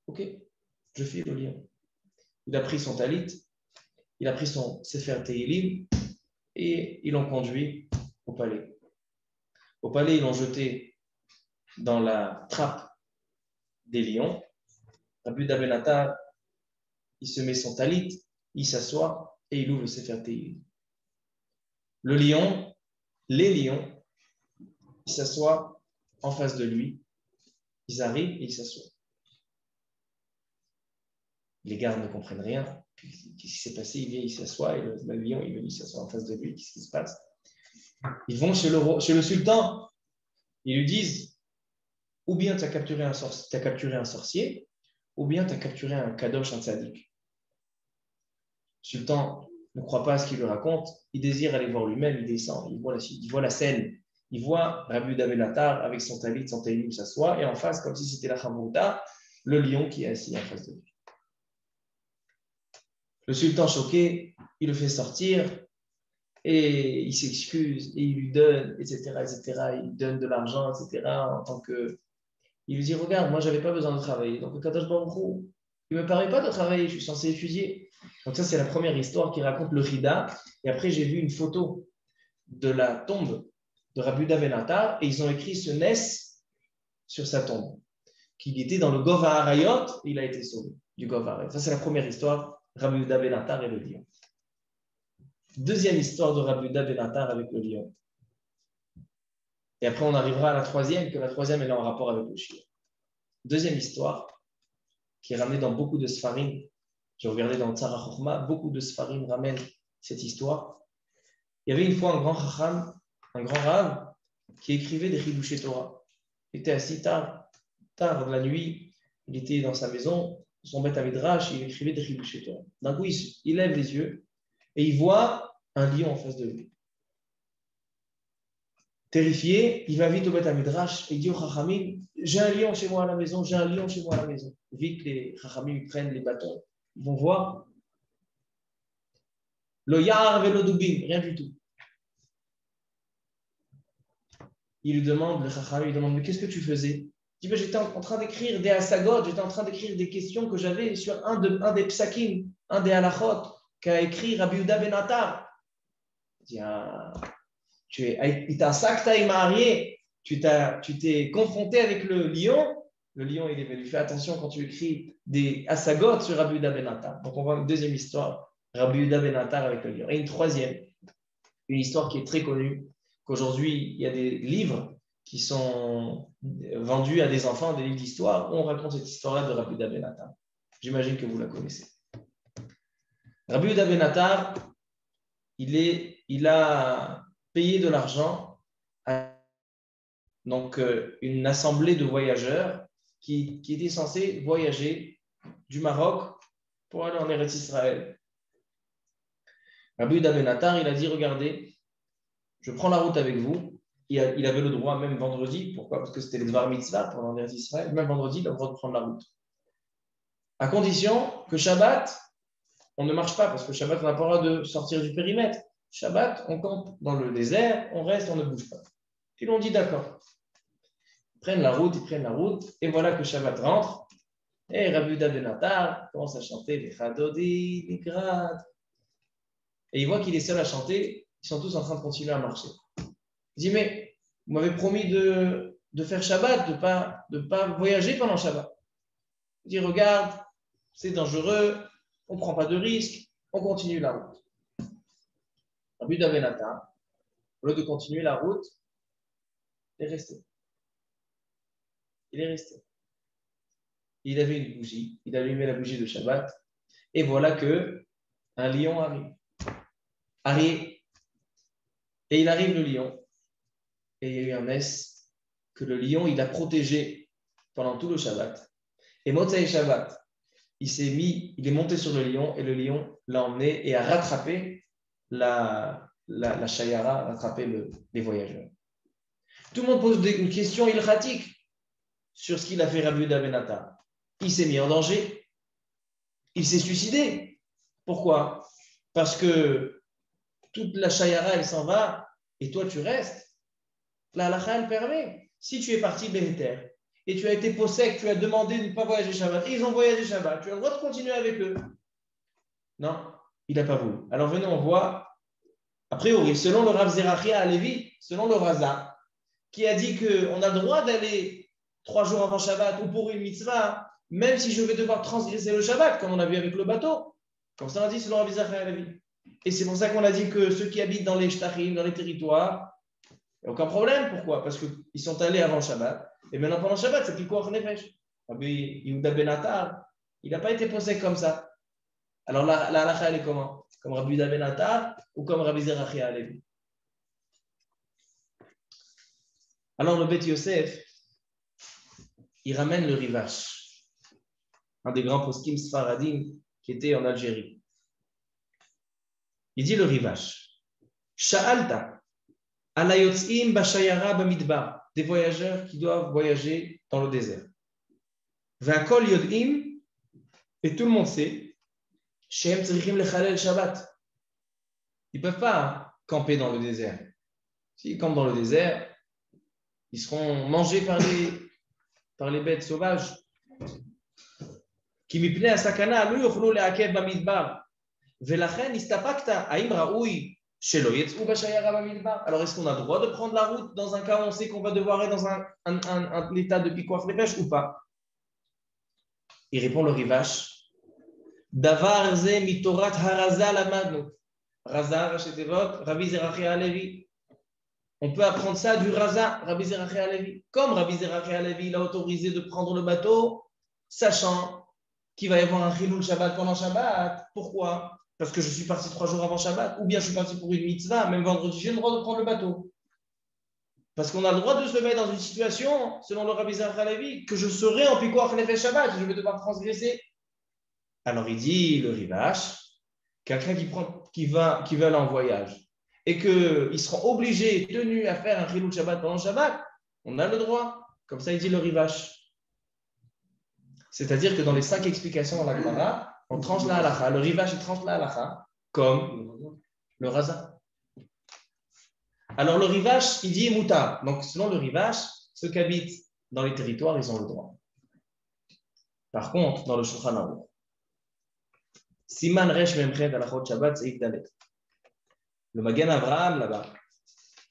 ok, je file au lion. Il a pris son talit, il a pris son Sefer Tehilim et ils l'ont conduit au palais. Au palais, ils l'ont jeté dans la trappe des lions. Rabbi Yehuda ben Attar, il se met son talit, il s'assoit et il ouvre le Sefer Tehilim. Le lion, les lions, ils s'assoient en face de lui. Ils arrivent et ils s'assoient. Les gardes ne comprennent rien. Qu'est-ce qui s'est passé? Il vient, il s'assoit et le lion, il s'assoit en face de lui. Qu'est-ce qui se passe? Ils vont chez le sultan. Ils lui disent ou bien tu as capturé un sorcier, ou bien tu as capturé un kadosh, un tzaddik. Le sultan ne croit pas à ce qu'il lui raconte. Il désire aller voir lui-même. Il descend. Il voit la scène. Il voit Rabbi Yehuda ben Attar avec son talit, son talit s'assoit, et en face, comme si c'était la Chavruta, le lion qui est assis en face de lui. Le sultan choqué, il le fait sortir et il s'excuse et il lui donne, etc., etc. Il donne de l'argent, etc. En tant que, il lui dit regarde, moi j'avais pas besoin de travailler, donc le Kadosh Baruch Hu, il me permet pas de travailler, je suis censé étudier. Donc ça, c'est la première histoire qui raconte le Rida. Et après, j'ai vu une photo de la tombe de Rabbi Yehuda ben Attar et ils ont écrit ce Nes sur sa tombe, qu'il était dans le Gov HaArayot, il a été sauvé du Gov HaArayot. Ça, c'est la première histoire, Rabbi Yehuda ben Attar et le lion. Deuxième histoire de Rabbi Yehuda ben Attar avec le lion. Et après, on arrivera à la troisième, que la troisième elle est en rapport avec le chien. Deuxième histoire, qui est ramenée dans beaucoup de Sfarim. J'ai regardé dans Tzara Chochma, beaucoup de Sfarim ramènent cette histoire. Il y avait une fois un grand Chacham, un grand Rav, qui écrivait des Chidushei Torah. Il était assis tard de la nuit, il était dans sa maison, son bête à Midrash, il écrivait des Chidushei Torah. D'un coup, il lève les yeux et il voit un lion en face de lui. Terrifié, il va vite au bête à Midrash et il dit au Chachamim, j'ai un lion chez moi à la maison, j'ai un lion chez moi à la maison. Vite, les Chachamim prennent les bâtons, ils vont voir. Le Yar et le Dubim, rien du tout. Il lui demande, le Chachamim lui demande, mais qu'est-ce que tu faisais? Il dit, j'étais en train d'écrire des Hasagot, j'étais en train d'écrire des questions que j'avais sur un des psakim, un des halachot, qu'a écrit Rabbi Yehuda ben Attar. Il dit, tu t'es confronté avec le lion. Le lion, il est venu. Fais attention quand tu écris des Hasagot sur Rabbi Yehuda ben Attar. Donc, on voit une deuxième histoire, Rabbi Yehuda ben Attar avec le lion. Et une troisième, une histoire qui est très connue, qu'aujourd'hui, il y a des livres qui sont vendus à des enfants, des livres d'histoire, où on raconte cette histoire-là de Rabbi Yehuda ben Attar. J'imagine que vous la connaissez. Rabbi Yehuda ben Attar, il a payé de l'argent à une assemblée de voyageurs qui étaient censés voyager du Maroc pour aller en Eretz Israël. Rabbi Yehuda ben Attar, il a dit, regardez, je prends la route avec vous. Il avait le droit, même vendredi, pourquoi? Parce que c'était les Dvar Mitzvah pour l'Eretz Israël, même vendredi, il a le droit de prendre la route. À condition que Shabbat, on ne marche pas, parce que Shabbat, on n'a pas le droit de sortir du périmètre. Shabbat, on campe dans le désert, on reste, on ne bouge pas. Puis l'on dit d'accord. Ils prennent la route, et voilà que Shabbat rentre, et Rabbi Yehuda ben Attar commence à chanter les Chadodi, les Grad. Et il voit qu'il est seul à chanter, ils sont tous en train de continuer à marcher. Il dit, mais vous m'avez promis de faire Shabbat, de pas voyager pendant Shabbat. Il dit, regarde, c'est dangereux, on ne prend pas de risques, on continue la route. Rabbi Yehuda ben Attar, au lieu de continuer la route, il est resté. Il avait une bougie, il allumait la bougie de Shabbat, et voilà que un lion arrive. Et il arrive le lion, et il y a eu un mess que le lion, il a protégé pendant tout le Shabbat. Et Motzei Shabbat, il est monté sur le lion, et le lion l'a emmené et a rattrapé la Shayara, rattrapé les voyageurs. Tout le monde pose une question ilchatique sur ce qu'il a fait Rabbi Yehuda ben Attar. Il s'est mis en danger. Il s'est suicidé. Pourquoi? Parce que toute la Shayara, elle s'en va et toi, tu restes. La halakha, elle permet. Si tu es parti Béhéter et tu as été possèque, tu as demandé de ne pas voyager Shabbat et ils ont voyagé Shabbat, tu as le droit de continuer avec eux. Non, il n'a pas voulu. Alors venez, on voit, a priori, selon le Rav Zerachia Alevi, selon le Raza, qui a dit qu'on a le droit d'aller 3 jours avant Shabbat ou pour une mitzvah, même si je vais devoir transgresser le Shabbat, comme on a vu avec le bateau. Comme ça, on a dit selon Rav Zerachia Alevi. Et c'est pour ça qu'on a dit que ceux qui habitent dans les shtachim, dans les territoires, il n'y a aucun problème. Pourquoi? Parce qu'ils sont allés avant Shabbat. Et maintenant, pendant Shabbat, c'est pikuach nefesh. Rabbi Yehuda ben Attar, il n'a pas été posé comme ça. Alors la halakha, elle est comment? Comme Rabbi Yehuda ben Attar ou comme Rabbi Zerachia Alevi? Alors le Beth Yosef, il ramène le Rivash, un des grands poskim sfaradim qui était en Algérie. Il dit le Rivash, Sha'alta, alayotzim bashayara bamidbar, des voyageurs qui doivent voyager dans le désert. V'akol yodim, et tout le monde sait, shehem tzrichim lechalel Shabbat. Ils ne peuvent pas camper dans le désert. S'ils campent dans le désert, ils seront mangés par les bêtes sauvages. Qui m'y plaît à sakana, lui, yochlu le'akev bamidbar. Velachen istapakta aim raoui shelo yetzu b'shayara b'midbar. Alors, est-ce qu'on a le droit de prendre la route dans un cas où on sait qu'on va devoir être dans un état de pikuach nefesh ou pas? Il répond le Rivash. Davar ze mitorat haraza lamadnu. Raza, Rachetevot, Rabbi Zerachia Alevi. On peut apprendre ça du Raza, Rabbi Zerachia Alevi. Comme Rabbi Zerachia Alevi, il a autorisé de prendre le bateau, sachant qu'il va y avoir un Chilul Shabbat pendant Shabbat. Pourquoi? Parce que je suis parti 3 jours avant Shabbat, ou bien je suis parti pour une mitzvah, même vendredi, j'ai le droit de prendre le bateau. Parce qu'on a le droit de se mettre dans une situation, selon le Rabbi Zerachia Alevi, que je serai en Pikuach Nefesh Shabbat, je vais devoir transgresser. Alors il dit, le Rivash, quelqu'un qui va aller en voyage et qu'ils seront obligés, tenus à faire un Chilul Shabbat pendant Shabbat, on a le droit. Comme ça, il dit le Rivash. C'est-à-dire que dans les 5 explications dans la Gemara, on tranche la halakha. Le Rivash, il tranche la halakha comme le Raza. Alors le Rivash, il dit Mouta. Donc selon le Rivash, ceux qui habitent dans les territoires, ils ont le droit. Par contre, dans le Shulchan Aruch, Siman Resh Memched Alachot Shabbat, c'est Ikdalet. Le Magen Avraham, là-bas,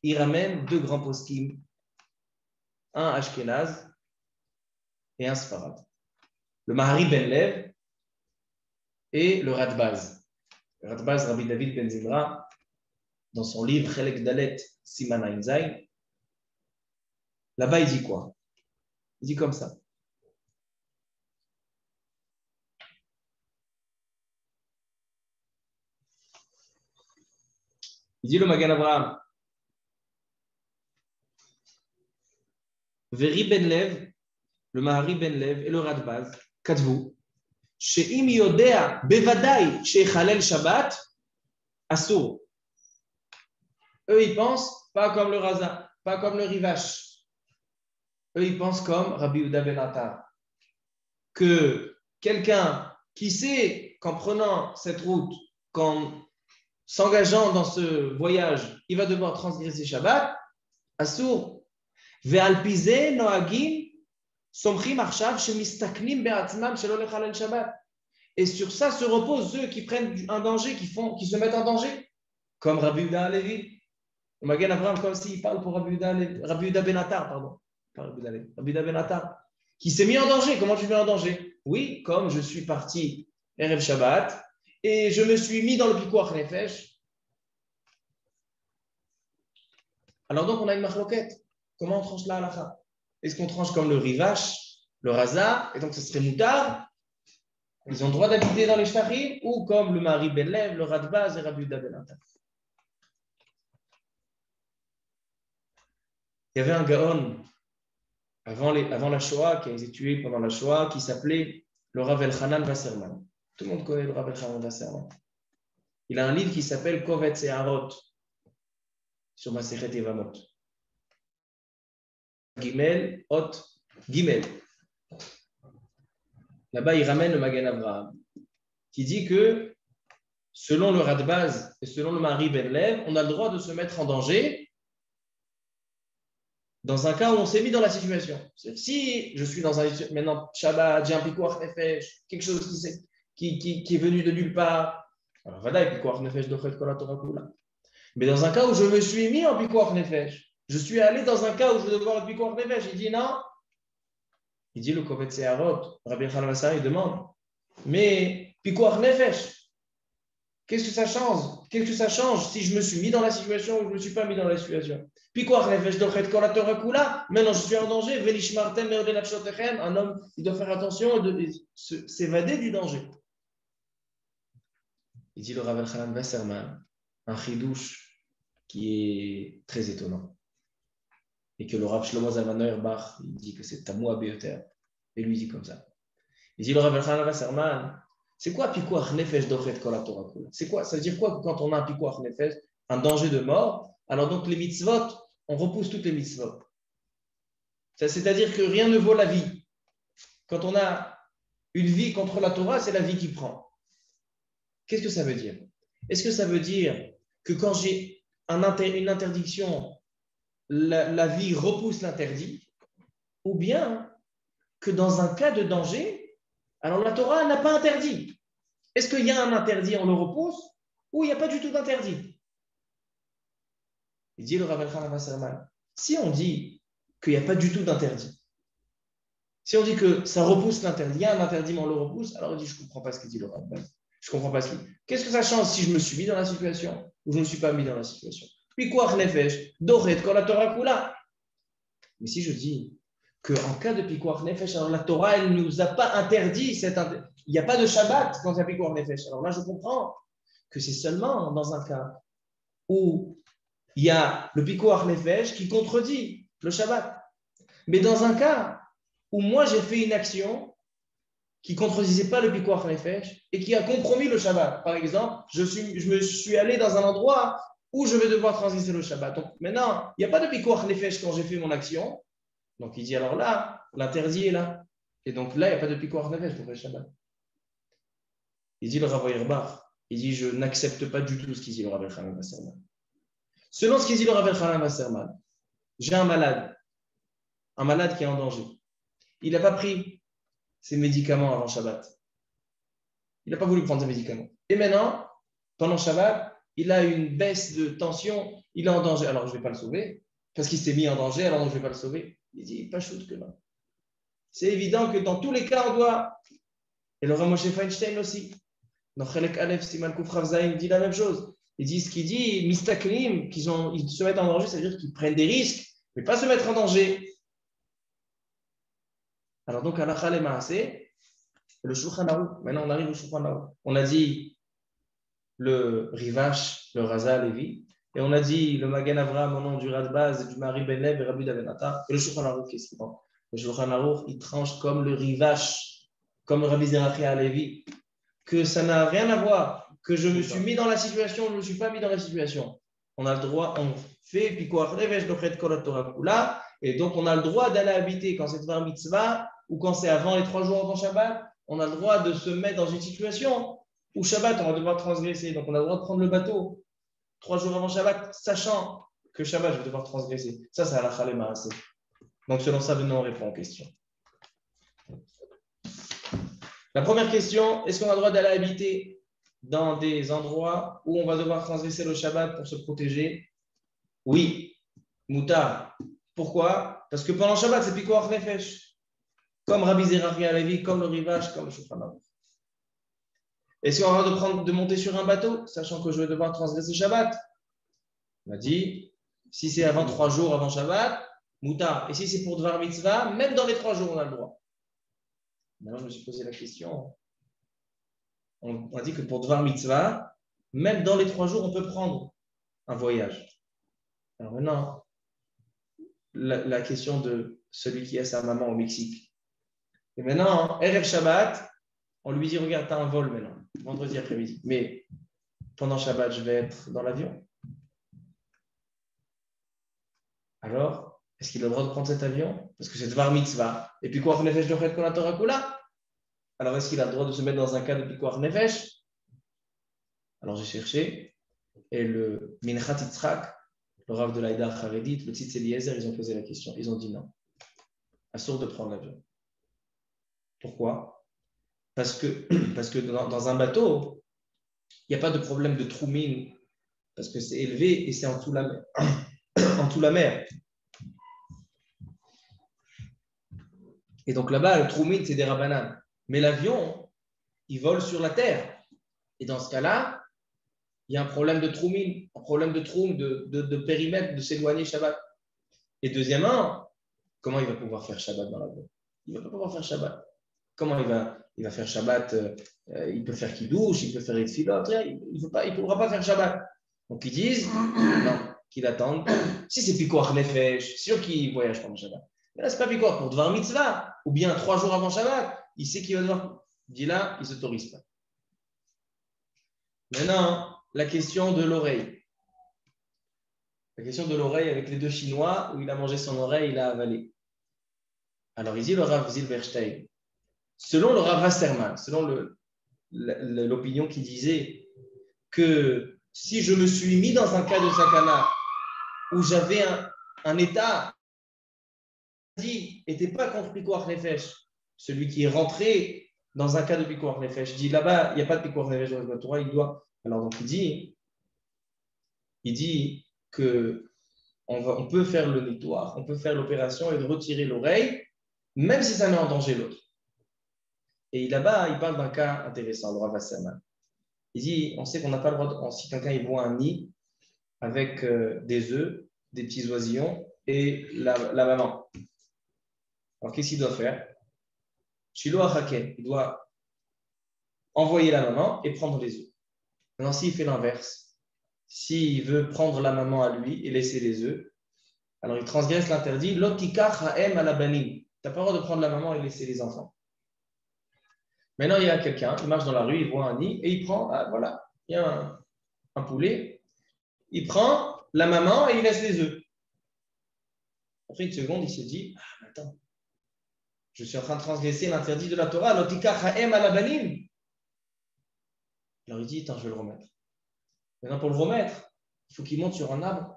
il ramène 2 grands poskim, un Ashkenaz et un Sfarad. Le Mahari Ben Lev et le Radbaz. Le Radbaz, Rabbi David Ben Zimra, dans son livre Chelek Dalet, Siman Ayin Zayin, là-bas, il dit quoi? Il dit comme ça. Il dit le Magen Avraham, Veri Ben Lev, le Mahari Ben Lev et le Radbaz, Katvu, She'im Yodea Bevadai She'chalel Shabbat, Asur. Eux, ils pensent pas comme le Raza, pas comme le Rivash. Eux, ils pensent comme Rabbi Yehuda ben Attar, que quelqu'un qui sait qu'en prenant cette route, qu'en s'engageant dans ce voyage, il va devoir transgresser Shabbat, Asur, ve'alpize noagim somchim arshav shemistaknim be'atzmam shelo lechalel Shabbat. Et sur ça se reposent ceux qui prennent un danger, qui se mettent en danger, comme Rabbi Yehuda Alevi. Le Magen Avraham, comme s'il parle pour Rabbi Yehuda ben Attar, pardon. Rabbi Yehuda ben Attar, qui s'est mis en danger. Comment tu mets en danger? Oui, comme je suis parti Erev Shabbat et je me suis mis dans le Pikuach Nefesh. Alors donc, on a une machloquette. Comment on tranche la halakha? Est-ce qu'on tranche comme le Rivash, le Raza, et donc ce serait Moutar? Ils ont le droit d'habiter dans les Shtarim, ou comme le Mahari Ben Lev, le Radbaz et Rabbi Yehuda ben Attar? Il y avait un Gaon avant la Shoah, qui a été tué pendant la Shoah, qui s'appelait le Rav Elchanan Wasserman. Tout le monde connaît le Rav Elchanan Wasserman. Il a un livre qui s'appelle Kovetz et Harot sur Masechet Yevamot. Gimel, Hot, Gimel. Là-bas, il ramène le Magen Avraham, qui dit que selon le Radbaz et selon le Mahari Ben Lev, on a le droit de se mettre en danger dans un cas où on s'est mis dans la situation. Si je suis dans un maintenant Shabbat, j'ai un Pikuach Nefesh, quelque chose qui est venu de nulle part, alors voilà, Pikuach Nefesh dochet kol haTorah kula. Mais dans un cas où je me suis mis en Pikuach Nefesh, je suis allé dans un cas où je devais voir le Pikuach Nefesh, il dit non. Il dit le Kovetz Harot, Rabbi Elchanan Wasserman, il demande, mais Pikuach Nefesh, qu'est-ce que ça change? Qu'est-ce que ça change si je me suis mis dans la situation ou je ne me suis pas mis dans la situation? Pikuach Nefesh dochet kol haTorah kula. Maintenant, je suis en danger. Velishmartem me'odei nafshotechem. Un homme, il doit faire attention de s'évader du danger. Il dit le Rav Elchanan Wasserman, un chidouche qui est très étonnant. Et que le Rav Shlomo Zalman Auerbach, il dit que c'est Tamoua Beyoter. Et lui, il dit comme ça. Il dit le Rav Elchanan Wasserman, c'est quoi Pikuach Nefesh dochet kol haTorah kula? C'est quoi? Ça veut dire quoi que quand on a un Pikuach Nefesh, un danger de mort, alors donc les mitzvot, on repousse toutes les mitzvot. C'est-à-dire que rien ne vaut la vie. Quand on a une vie contre la Torah, c'est la vie qui prend. Qu'est-ce que ça veut dire? Est-ce que ça veut dire que quand j'ai une interdiction, la vie repousse l'interdit? Ou bien que dans un cas de danger, alors la Torah n'a pas interdit. Est-ce qu'il y a un interdit, on le repousse, ou il n'y a pas du tout d'interdit? Il dit le Rav Elchanan Wasserman, si on dit qu'il n'y a pas du tout d'interdit, si on dit que ça repousse l'interdit, il y a un interdit, mais on le repousse, alors il dit, je ne comprends pas ce qu'il dit le Rav. Je ne comprends pas ce qu'il dit. Qu'est-ce que ça change si je me suis mis dans la situation ou je ne me suis pas mis dans la situation? Puis quoi, Nefesh, Doret, quand la Torah Kula. Mais si je dis qu'en cas de Pikuach Nefesh, alors la Torah, elle ne nous a pas interdit il n'y a pas de Shabbat quand il y a Pikuach Nefesh. Alors là, je comprends que c'est seulement dans un cas où il y a le Pikuach Nefesh qui contredit le Shabbat. Mais dans un cas où moi, j'ai fait une action qui ne contredisait pas le Pikuach Nefesh et qui a compromis le Shabbat. Par exemple, je me suis allé dans un endroit où je vais devoir transgresser le Shabbat. Donc maintenant, il n'y a pas de Pikuach Nefesh quand j'ai fait mon action. Donc il dit alors là, l'interdit est là. Et donc là, il n'y a pas de Pikuach Nefesh pour le Shabbat. Il dit le Rav Auerbach, il dit je n'accepte pas du tout ce qu'il dit le Rav Elchanan Wasserman. Selon ce qu'il dit le Rav Elchanan Wasserman, j'ai un malade qui est en danger. Il n'a pas pris ses médicaments avant Shabbat. Il n'a pas voulu prendre ses médicaments. Et maintenant, pendant Shabbat, il a une baisse de tension, il est en danger. Alors je ne vais pas le sauver, parce qu'il s'est mis en danger, alors je ne vais pas le sauver. Il dit, pas shoot que non. C'est évident que dans tous les cas, on doit. Et le Rav Moshe Feinstein aussi. Dans Chelek Aleph, Siman Kuf Rav Zayin, dit la même chose. Il dit ce qu'il dit, Mistaklim, ils se mettent en danger, c'est-à-dire qu'ils prennent des risques, mais pas se mettre en danger. Alors donc, Halakha le Maaseh, le Shulchan Aruch. Maintenant, on arrive au Shulchan Aruch. On a dit le Rivash, le Raza Levi, et on a dit le Magen Avraham au nom du Radbaz, du Mari Ben Lev et Rabbi Davenata, et le Shulchan Aruch, qu'est-ce qu'il pense? Le Shulchan Aruch, il tranche comme le Rivash, comme Rabbi Zerachia Levi, que ça n'a rien à voir, que je me suis mis dans la situation, je ne me suis pas mis dans la situation. On a le droit, on fait Pikuach Nefesh Dochet Kol HaTorah Kula, et donc on a le droit d'aller habiter quand c'est Dvar Mitzvah ou quand c'est avant les 3 jours avant Shabbat. On a le droit de se mettre dans une situation où Shabbat, on va devoir transgresser. Donc on a le droit de prendre le bateau 3 jours avant Shabbat, sachant que Shabbat, je vais devoir transgresser. Ça, c'est Halakha le Maaseh. Donc selon ça, maintenant on répond aux questions. La première question, est-ce qu'on a le droit d'aller habiter dans des endroits où on va devoir transgresser le Shabbat pour se protéger? Oui, Moutar. Pourquoi? Parce que pendant Shabbat, c'est Pikuach Nefesh. Comme Rabbi Zerachia Levi, comme le Rivash, comme le Shulchan Aruch. Est-ce qu'on a le droit de monter sur un bateau, sachant que je vais devoir transgresser Shabbat? On a dit, si c'est avant 3 jours avant Shabbat, Moutar. Et si c'est pour Dvar Mitzvah, même dans les 3 jours, on a le droit. Maintenant, je me suis posé la question. On a dit que pour Dvar Mitzvah, même dans les 3 jours, on peut prendre un voyage. Alors maintenant, la question de celui qui a sa maman au Mexique. Et maintenant, Erev Shabbat, on lui dit, regarde, tu as un vol maintenant, vendredi après-midi. Mais pendant Shabbat, je vais être dans l'avion. Alors, est-ce qu'il a le droit de prendre cet avion? Parce que c'est Dvar Mitzvah. Et puis quoi, Nefesh Dochet Kol HaTorah Kula? Alors, est-ce qu'il a le droit de se mettre dans un cas de Pikuach Nefesh? Alors, j'ai cherché. Et le Minchat Yitzhak, le Rav de l'Aïda Charedit, le Tzitz Eliezer, ils ont posé la question. Ils ont dit non. Assour de prendre l'avion. Pourquoi? Parce que dans un bateau, il n'y a pas de problème de troumine. Parce que c'est élevé et c'est en dessous la mer. En dessous la mer. Et donc là-bas, le troumine, c'est des rabanan. Mais l'avion, il vole sur la terre. Et dans ce cas-là, il y a un problème de troumine, un problème de troum, de périmètre, de s'éloigner Shabbat. Et deuxièmement, comment il va pouvoir faire Shabbat dans l'avion? Il ne va pas pouvoir faire Shabbat. Comment il va faire Shabbat? Il peut faire Kiddush, il peut faire Tfilot, il ne pourra pas faire Shabbat. Donc ils disent non, qu'il attende. Si c'est Pikuach Nefesh, c'est sûr qu'il voyage pendant Shabbat. Mais là, ce n'est pas Pikuach pour Dvar Mitzvah, ou bien 3 jours avant Shabbat, il sait qu'il va devoir. Il dit là, il ne s'autorise pas. Maintenant, la question de l'oreille. La question de l'oreille avec les 2 Chinois, où il a mangé son oreille, il a avalé. Alors, il dit le Rav Zilberstein, selon le Rav Wasserman, selon l'opinion qui disait que si je me suis mis dans un cas de sakana où j'avais un état qui n'était pas contre Pikuach Nefesh, celui qui est rentré dans un cas de Pikuach Nefesh. Je dis là-bas, il n'y a pas de Pikuach Nefesh dans la Torah, il doit. Alors, donc, il dit que on peut faire le nettoyage, on peut faire l'opération et de retirer l'oreille, même si ça met en danger l'autre. Et là-bas, il parle d'un cas intéressant, le Rav Wasserman. Il dit, on sait qu'on n'a pas le droit, si quelqu'un il voit un nid avec des œufs, des petits oisillons et la maman. Alors, qu'est-ce qu'il doit faire? Shilo Achaken, il doit envoyer la maman et prendre les œufs. Maintenant, s'il fait l'inverse, s'il veut prendre la maman à lui et laisser les œufs, alors il transgresse l'interdit. Lotikach ha'em ala banim. Tu n'as pas le droit de prendre la maman et laisser les enfants. Maintenant, il y a quelqu'un, il marche dans la rue, il voit un nid et il prend, voilà, il y a un poulet, il prend la maman et il laisse les œufs. Après une seconde, il se dit, attends, je suis en train de transgresser l'interdit de la Torah, Lotikach ha'em ala banim. Alors il dit, attends, je vais le remettre. Maintenant, pour le remettre, il faut qu'il monte sur un arbre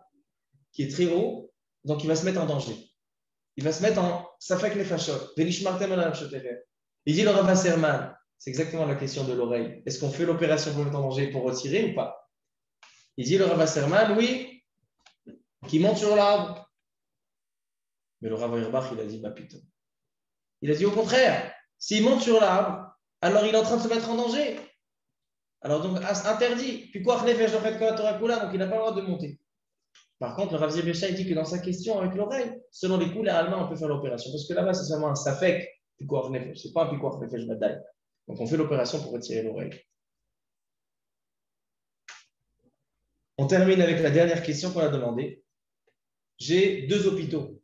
qui est très haut, donc il va se mettre en danger. Il va se mettre en safek les fachot. Il dit le Rav Wasserman, c'est exactement la question de l'oreille. Est-ce qu'on fait l'opération pour mettre en danger pour retirer ou pas? Il dit le Rav Wasserman, oui, qui monte sur l'arbre. Mais le Rav Auerbach, il a dit, bah putain. Il a dit au contraire, s'il monte sur l'arbre, alors il est en train de se mettre en danger. Alors donc, interdit. Puis quoi, Nefesh donc il n'a pas le droit de monter. Par contre, le Rav Zebesha, il dit que dans sa question avec l'oreille, selon les coups, légalement, on peut faire l'opération. Parce que là-bas, c'est seulement un safek, Pikuach Nefesh. Ce n'est pas un Pikuach Nefesh Badaï. Donc, on fait l'opération pour retirer l'oreille. On termine avec la dernière question qu'on a demandée. J'ai 2 hôpitaux.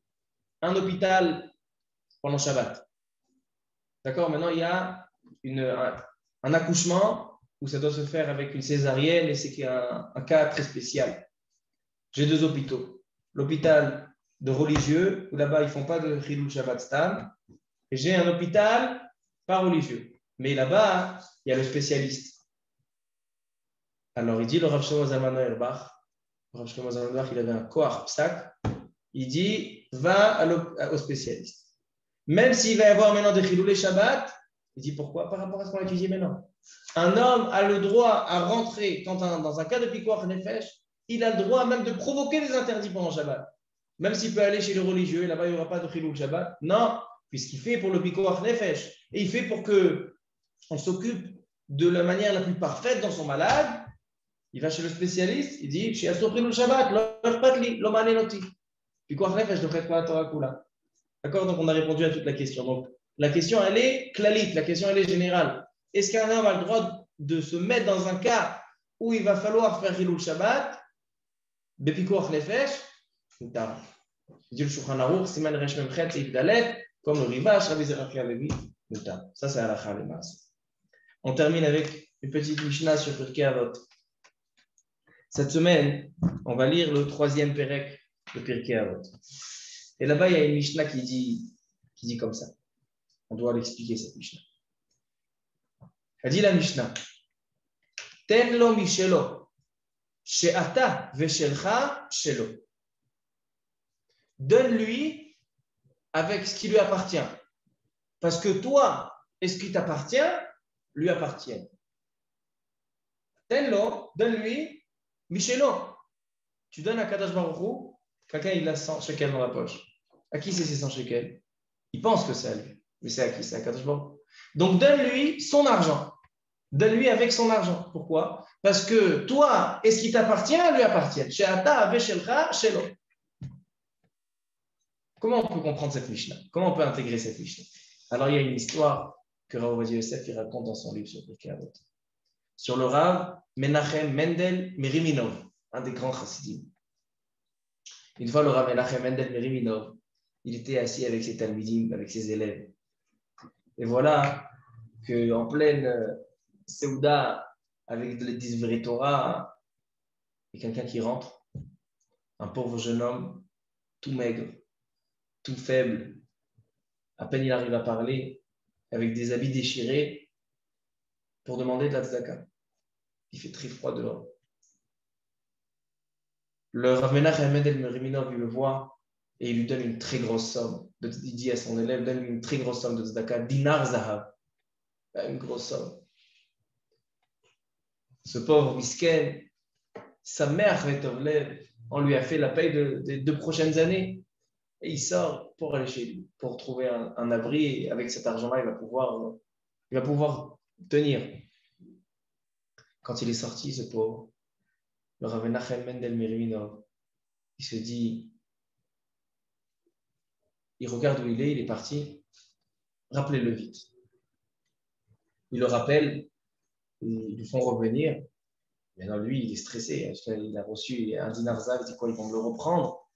Un hôpital pendant Shabbat. D'accord? Maintenant, il y a un accouchement où ça doit se faire avec une césarienne et c'est un cas très spécial. J'ai 2 hôpitaux. L'hôpital de religieux, où là-bas, ils ne font pas de Chilul Shabbat Stam. Et j'ai un hôpital pas religieux. Mais là-bas, il y a le spécialiste. Alors, il dit, le Rav Shlomo Zalman Auerbach, il avait un koach psak, il dit, va au spécialiste. Même s'il va y avoir maintenant des Chilul Shabbat, il dit pourquoi? Par rapport à ce qu'on a étudié maintenant. Un homme a le droit à rentrer, dans un cas de Pikuach Nefesh, il a le droit même de provoquer des interdits pendant Shabbat. Même s'il peut aller chez le religieux, et là-bas, il n'y aura pas de Chilul Shabbat. Non, puisqu'il fait pour le Pikuach Nefesh. Et il fait pour qu'on s'occupe de la manière la plus parfaite dans son malade. Il va chez le spécialiste, il dit, chez Chilul Shabbat, lo manenoti. Pikuach Nefesh, ne faites pas la Torah Kula. D'accord? Donc, on a répondu à toute la question. Donc, la question, elle est clalique, la question, elle est générale. Est-ce qu'un homme a le droit de se mettre dans un cas où il va falloir faire Chilul Shabbat? Bepikuach Nefesh, Mutar. Dit le Shulchan Aruch, Siman Resh Memchet, Seif Dalet, comme le Rivash, Rabbi Zerachia Levi, Mutar. Ça, c'est Halakha Lemas. On termine avec une petite Mishnah sur Pirkei Avot. Cette semaine, on va lire le 3e Perek de Pirkei Avot. Et là-bas, il y a une Mishnah qui dit comme ça. On doit l'expliquer, cette Mishnah. Elle dit la Mishnah. Ten lo mishelo. She'ata veshelcha shelo. Donne-lui avec ce qui lui appartient. Parce que toi et ce qui t'appartient lui appartiennent. Tenlo, donne-lui mishelo. Tu donnes à Kadosh Baruch Hu, quelqu'un il a 100 shekels dans la poche. À qui c'est ces 100 shekels? Il pense que c'est à lui. Mais c'est à qui? C'est à Kadosh Baruch Hu. Donc donne-lui son argent. Donne-lui avec son argent. Pourquoi? Parce que toi et ce qui t'appartient lui appartiennent. She'ata veshelcha shelo. Comment on peut comprendre cette Mishnah? Comment on peut intégrer cette Mishnah? Alors, il y a une histoire que Rav Ovadia Yosef raconte dans son livre sur Pirkei Avot. Sur le Rav Menachem Mendel Meriminov, un des grands chassidim. Une fois, le Rav Menachem Mendel Meriminov, il était assis avec ses talmidim, avec ses élèves. Et voilà qu'en pleine Seouda, avec le Disveri Torah, il y a quelqu'un qui rentre, un pauvre jeune homme, tout maigre, tout faible, à peine il arrive à parler, avec des habits déchirés, pour demander de la tzedaka. Il fait très froid dehors. Le Rav Menachem Mendel Meriminov, il le voit et il lui donne une très grosse somme. Il dit à son élève, donne-lui une très grosse somme de tzedaka, dinar zahav. Une grosse somme. Ce pauvre misken, sa mère, on lui a fait la paye des 2 prochaines années. Et il sort pour aller chez lui, pour trouver un abri. Et avec cet argent-là, il va pouvoir tenir. Quand il est sorti, ce pauvre, le Rav Menachem Mendel Merivinov, il se dit, il regarde où il est parti, rappelez-le vite. Il le rappelle, ils lui font revenir. Maintenant, lui, il est stressé. Il a reçu un dinar zav, il dit quoi, ils vont me le reprendre.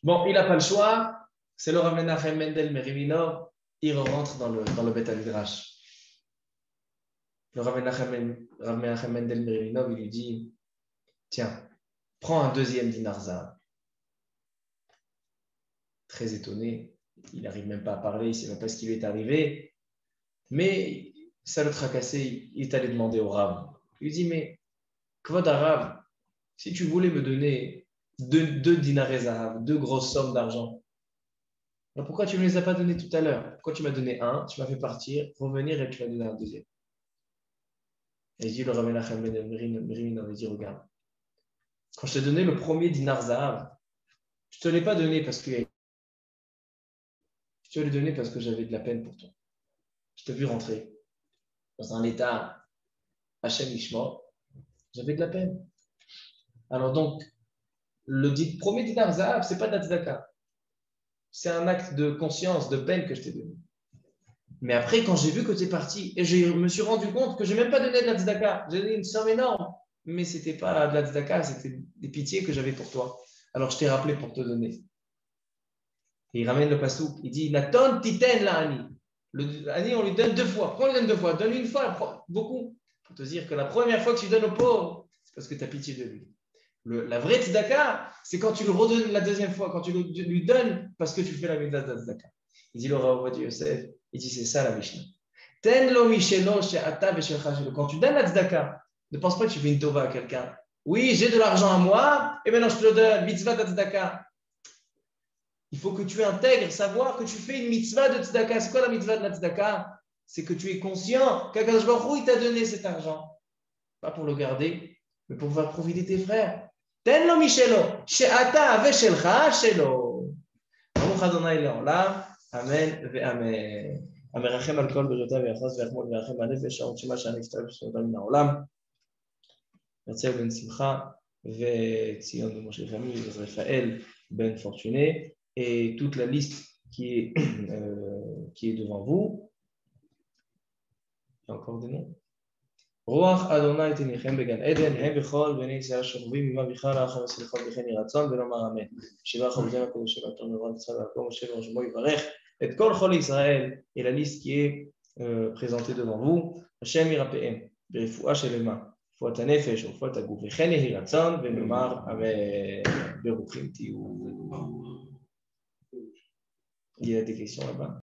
Bon, il n'a pas le choix. C'est le Rav Menachem Mendel Merivinov. Il rentre dans le Beth Midrash. Le Rav Menachem Mendel Merivinov, il lui dit, tiens, prends un deuxième dinar zav. Très étonné, il n'arrive même pas à parler, il ne sait même pas ce qui lui est arrivé. Mais ça le tracassait, il est allé demander au Rav. Il lui dit, mais Kvod Rav, si tu voulais me donner deux dinars zahav, 2 grosses sommes d'argent, alors pourquoi tu ne me les as pas donnés tout à l'heure? Pourquoi tu m'as donné un, tu m'as fait partir, revenir et tu m'as donné un deuxième? Et il dit, le Rav Menachem Mendel Merivinov, il dit, regarde, quand je t'ai donné le premier dinar zahav, je ne te l'ai pas donné parce que je te l'ai donné parce que j'avais de la peine pour toi. Je t'ai vu rentrer dans un état Hachem Ishma, j'avais de la peine. Alors donc, le premier dinar zahav, ce n'est pas de la tzedaka. C'est un acte de conscience, de peine que je t'ai donné. Mais après, quand j'ai vu que tu es parti, et je me suis rendu compte que je n'ai même pas donné de la tzedaka, j'ai donné une somme énorme, mais ce n'était pas de la tzedaka, c'était des pitiés que j'avais pour toi. Alors je t'ai rappelé pour te donner. Et il ramène le pasouk, il dit Naton titen la ani. Le ani, on lui donne 2 fois. Pourquoi on lui donne 2 fois? Donne une fois, beaucoup. Pour te dire que la première fois que tu donnes au pauvre, c'est parce que tu as pitié de lui. La vraie tzedaka, c'est quand tu le redonnes la deuxième fois, quand tu lui donnes parce que tu fais la mitzvah de tzedaka. Il dit le Rav Ovadia Yosef, il dit c'est ça la Mishnah. Ten lo mishelo she'ata v'shelcha shelo. Quand tu donnes la tzedaka, ne pense pas que tu fais une tova à quelqu'un. Oui, j'ai de l'argent à moi, et maintenant je te le donne, mitzvah de tzedaka. Il faut que tu intègres, savoir que tu fais une mitzvah de tzedaka. C'est quoi la mitzvah de la tzedaka? C'est que tu es conscient qu'Akadosh Baruch Hu, il t'a donné cet argent. Pas pour le garder, mais pour pouvoir profiter de tes frères. Ten lo mishelo, she'ata v'shelcha shelo. Baruch Adonai le'olam. Amen ve'amen. המרחם על כל בריאותיו ויחס ויחמול וירחם הנפש, שעוד שמה שהנפטר בשלותם מן העולם. הרצל בן שמחה וציון בן משה חמי ורפאל בן פורtuné et toute la liste qui est devant vous. Il y a encore des noms. רוח אדוני תניחם בגן עדן, הם וכל בני ישראל שוכבים עמה בכלל האחר וסליחות וכן יהי רצון ונאמר אמן. שבח עובדינו הקדושים והטוב נברא ישראל והכל משה ורשמו יברך את כל חולי ישראל. Et la liste qui est présentée devant vous. השם ירפאם ברפואה שלמה, רפואת הנפש ורפואת הגוף וכן יהי רצון ונאמר אמן. ברוכים תהיו. Il y a des questions là-bas.